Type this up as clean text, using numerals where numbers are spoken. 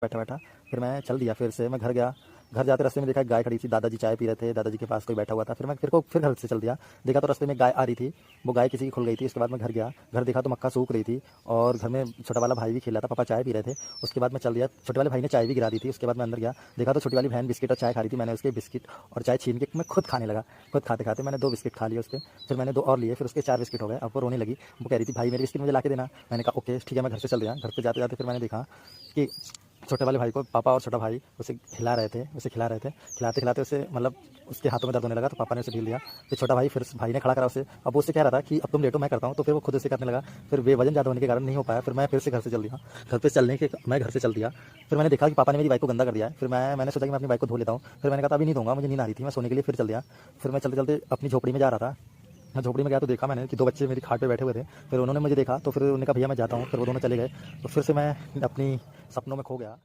बैठा बैठा फिर मैं चल दिया। फिर से मैं घर गया। घर जाते रास्ते में देखा एक गाय खड़ी थी, दादाजी चाय पी रहे थे, दादाजी के पास कोई बैठा हुआ था। फिर घर से चल दिया। देखा तो रास्ते में गाय आ रही थी, वो गाय किसी की खुल गई थी। उसके बाद मैं घर गया। घर देखा तो मक्का सूख रही थी और घर में छोटा वाला भाई भी खेला था, पापा चाय पी रहे थे। उसके बाद मैं चल दिया। छोटे वाले भाई ने चाय भी गिरा दी थी। उसके बाद मैं अंदर गया, देखा तो छोटी वाली बहन बिस्किट और चाय खा रही थी। मैंने उसके बिस्किट और चाय छीन के मैं खुद खाने लगा। खुद खाते खाते मैंने 2 बिस्किट खा लिए उसके। फिर मैंने 2 और लिए, फिर उसके 4 बिस्किट हो गए। अब वो रोने लगी। वो कह रही थी भाई मेरे बिस्किट मुझे ला के देना। मैंने कहा ओके ठीक है, मैं घर से चल दिया। घर पे जाते जाते फिर मैंने देखा कि छोटे वाले भाई को पापा और छोटा भाई उसे खिला रहे थे। खिलाते खिलाते उसे मतलब उसके हाथों में दर्द होने लगा, तो पापा ने उसे ढील दिया। फिर छोटा भाई, फिर भाई ने खड़ा करा उसे। अब वो उससे कह रहा था कि अब तुम लेटो मैं करता हूँ, तो फिर वो खुद उसे करने लगा। फिर वे वजन ज़्यादा होने के कारण नहीं हो पाया। फिर मैं फिर से घर से चल दिया। मैं घर से चल दिया। फिर मैंने देखा कि पापा ने मेरी बाइक को गंदा कर दिया है। फिर मैंने सोचा कि मैं अपनी बाइक को धो लेता हूँ। फिर मैंने कहा था अभी नहीं धोऊंगा, मुझे नींद आ रही थी, मैं सोने के लिए फिर चल दिया। फिर मैं चलते चलते अपनी झोपड़ी में जा रहा था। मैं झोपड़ी में गया तो देखा मैंने कि 2 बच्चे मेरी खाट पे बैठे हुए थे। फिर उन्होंने मुझे देखा तो फिर उन्होंने कहा भैया मैं जाता हूँ। फिर वो दोनों चले गए। तो फिर से मैं अपनी सपनों में खो गया।